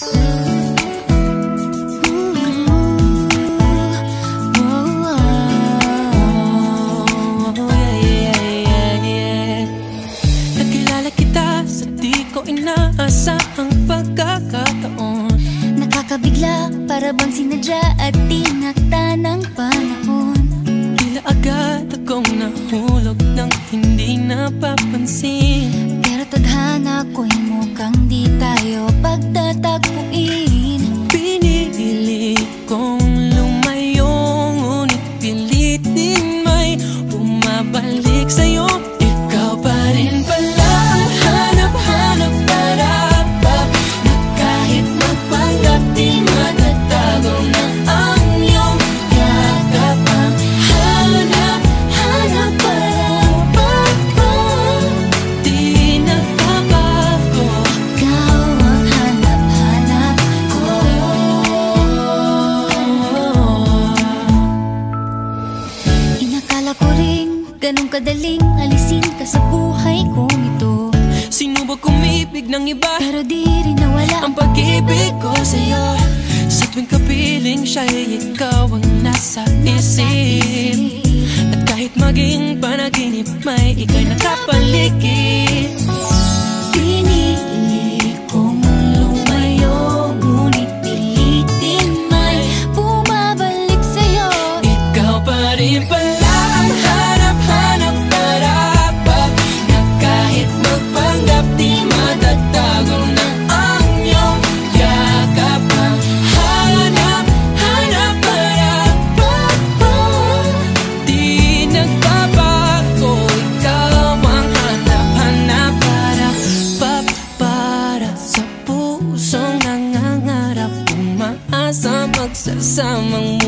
Nakilala kita sa di ko inaasahang pagkakataon. Nakakabigla, para bang sinadya at tinakda ng panahon. Tila agad akong nahulog nang hindi napapansin. Pero tadhana ko'y mukhang di tayo pagtatagpuin. Pinili kong lumayo, ngunit pilit din may bumabalik sa'yo. Ikaw pa rin pala ang hanap-hanap para pa, na kahit magpanggap di matatago na ang iyong yakap. Ang hanap-hanap para pa, di nagbabago. Ikaw ang hanap-hanap ko. Inakala ko ring ganun kadaling alisin ka sa buhay kong ito. Sinubok umibig ng iba, Pero di rin nawala ang pag-ibig ko sa'yo. Sa tuwing kapiling siya'y ikaw ang nasa isip. At kahit maging panaginip, may ika'y nakapaligid. Pinili kong lumayo, ngunit pilitin may bumabalik sa'yo. Ikaw pa rin pala ang hanap-hanap para pa, na kahit magpanggap di matatago na ang iyong yakap. Ang hanap-hanap para pa, di nagbabago. Ikaw ang hanap-hanap para pa, para sa pusong nangangarap, umaasa magsasamang